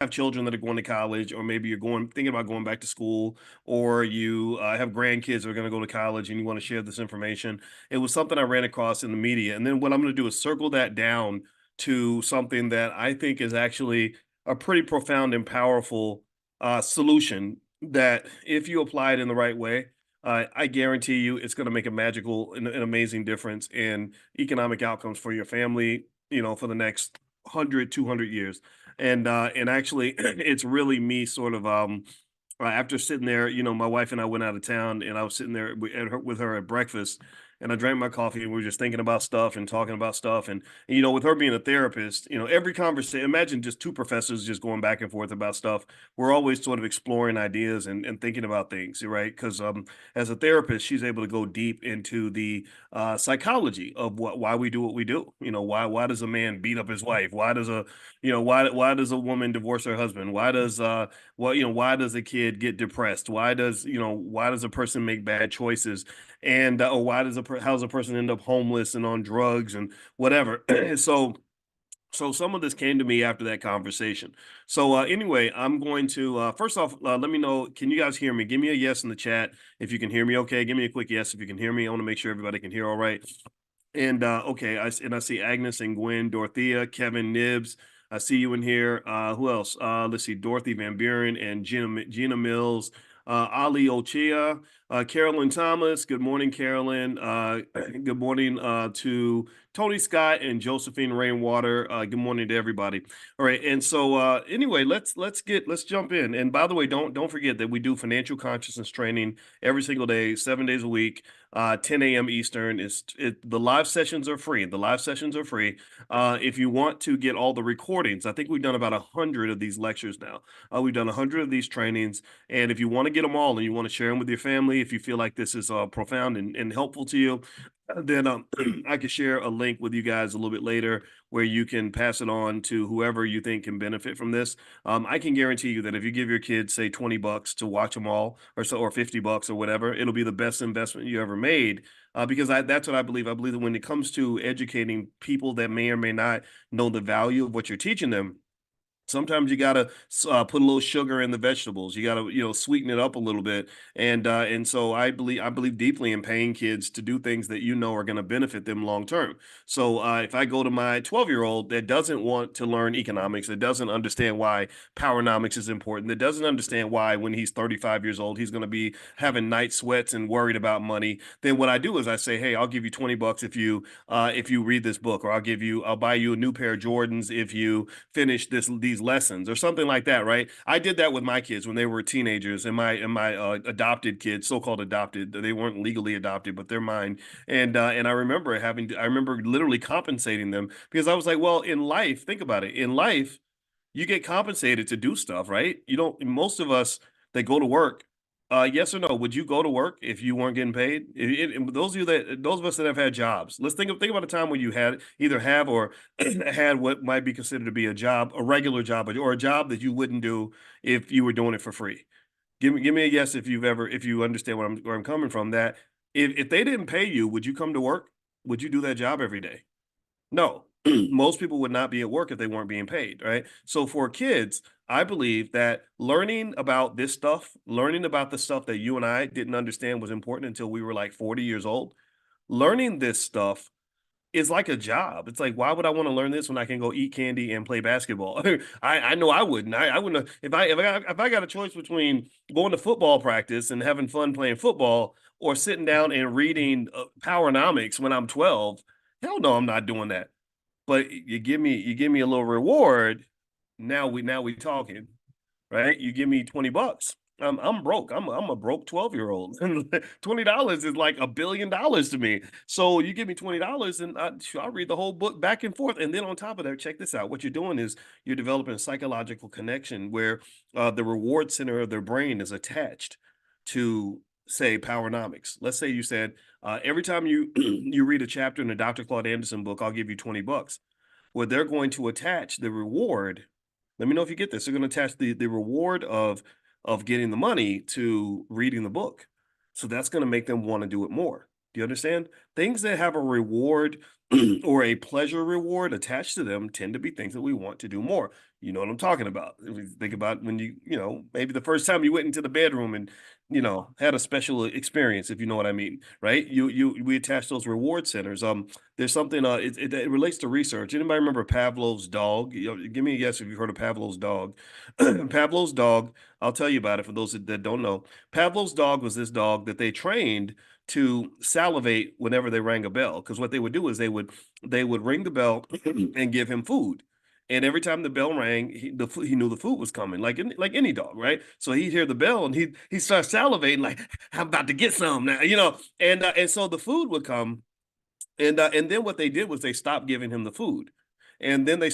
have children that are going to college, or maybe you're thinking about going back to school, or you have grandkids that are going to go to college and you want to share this information. It was something I ran across in the media. And then what I'm going to do is circle that down to something that I think is actually a pretty profound and powerful solution that if you apply it in the right way, I guarantee you it's going to make a magical and an amazing difference in economic outcomes for your family, for the next 100, 200 years. And actually it's really me sort of after sitting there, my wife and I went out of town, and I was sitting there with her at breakfast, and I drank my coffee, and we were just thinking about stuff and talking about stuff. And with her being a therapist, every conversation, imagine just two professors just going back and forth about stuff. We're always sort of exploring ideas and thinking about things, right? Because as a therapist, she's able to go deep into the psychology of why we do what we do. Why does a man beat up his wife? Why does a woman divorce her husband? Why does a kid get depressed? Why does a person make bad choices? And or how does a person end up homeless and on drugs and whatever? So some of this came to me after that conversation. So anyway, I'm going to first off, let me know. Can you guys hear me? Give me a yes in the chat if you can hear me. Okay, give me a quick yes if you can hear me. I want to make sure everybody can hear all right. And okay, I see Agnes and Gwen, Dorothea, Kevin Nibbs. I see you in here. Who else? Let's see, Dorothy Van Buren and Gina Mills, Ali Ochia, Carolyn Thomas. Good morning, Carolyn. Good morning to Tony Scott and Josephine Rainwater. Good morning to everybody. All right, and so anyway, let's jump in. And by the way, don't forget that we do financial consciousness training every single day, 7 days a week. 10 a.m. Eastern. The live sessions are free. The live sessions are free. If you want to get all the recordings, I think we've done about 100 of these lectures now. We've done 100 of these trainings, and if you want to get them all and you want to share them with your family, if you feel like this is profound and helpful to you, then I could share a link with you guys a little bit later where you can pass it on to whoever you think can benefit from this. I can guarantee you that if you give your kids, say, $20 to watch them all, or $50 or whatever, it'll be the best investment you ever made. Because that's what I believe. I believe that when it comes to educating people that may or may not know the value of what you're teaching them, sometimes you gotta put a little sugar in the vegetables. You gotta, sweeten it up a little bit. And so I believe deeply in paying kids to do things that are going to benefit them long term. So if I go to my 12-year-old that doesn't want to learn economics, that doesn't understand why powernomics is important, that doesn't understand why when he's 35 years old he's going to be having night sweats and worried about money, then what I do is I say, hey, I'll give you $20 if you read this book, or I'll buy you a new pair of Jordans if you finish these lessons or something like that, right? I did that with my kids when they were teenagers, and my adopted kids, so-called adopted. They weren't legally adopted, but they're mine. And I remember literally compensating them, because I was like, well, in life, think about it. In life, you get compensated to do stuff, right? You don't. Most of us that go to work, yes or no? Would you go to work if you weren't getting paid? Those of us that have had jobs, let's think about a time when you had either have or had what might be considered to be a regular job, or a job that you wouldn't do if you were doing it for free. Give me a yes if you understand where I'm coming from. That if they didn't pay you, would you come to work? Would you do that job every day? No, most people would not be at work if they weren't being paid, right? So for kids, I believe that learning about this stuff, learning about the stuff that you and I didn't understand was important until we were like 40 years old, learning this stuff is like a job. It's like, why would I want to learn this when I can go eat candy and play basketball? I know I wouldn't. I wouldn't if I got a choice between going to football practice and having fun playing football, or sitting down and reading Powernomics when I'm 12. Hell no, I'm not doing that. But you give me a little reward. Now we talking, right? You give me $20. I'm broke. I'm a broke 12-year-old. $20 is like $1 billion to me. So you give me $20 and I'll read the whole book back and forth. And then on top of that, check this out. What you're doing is you're developing a psychological connection where the reward center of their brain is attached to, say, Powernomics. Let's say you said, every time you you read a chapter in the Dr. Claude Anderson book, I'll give you $20. Well, they're going to attach the reward. Let me know if you get this. They're going to attach the reward of getting the money to reading the book. So that's going to make them want to do it more. Do you understand? Things that have a reward or a pleasure reward attached to them tend to be things that we want to do more. You know what I'm talking about. If you think about when maybe the first time you went into the bedroom and, had a special experience, if you know what I mean, right? We attach those reward centers. There's something, it relates to research. Anybody remember Pavlov's dog? Give me a guess if you've heard of Pavlov's dog. Pavlov's dog, I'll tell you about it for those that don't know. Pavlov's dog was this dog that they trained to salivate whenever they rang a bell. Because what they would do is they would ring the bell and give him food. And every time the bell rang, he knew the food was coming, like any dog, right? So he'd hear the bell and he starts salivating, like I'm about to get some now, and so the food would come, and then what they did was they stopped giving him the food. And then they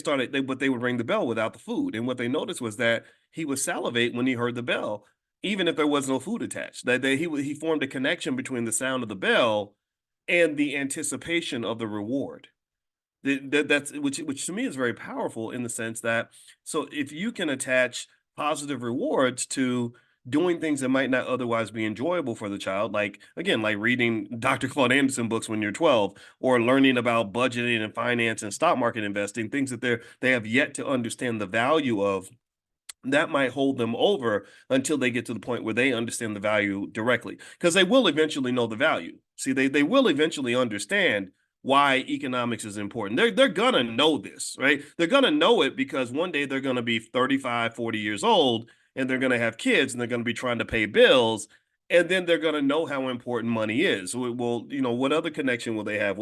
would ring the bell without the food. And what they noticed was that he would salivate when he heard the bell, even if there was no food attached. He formed a connection between the sound of the bell and the anticipation of the reward. That's which to me is very powerful in the sense that, so if you can attach positive rewards to doing things that might not otherwise be enjoyable for the child, like again, like reading Dr. Claude Anderson books when you're 12, or learning about budgeting and finance and stock market investing, things that they have yet to understand the value of, that might hold them over until they get to the point where they understand the value directly, because they will eventually know the value. See, they will eventually understand why economics is important. They're gonna know this, right? They're gonna know it because one day they're gonna be 35, 40 years old, and they're gonna have kids, and they're gonna be trying to pay bills, and then they're gonna know how important money is. Well, what other connection will they have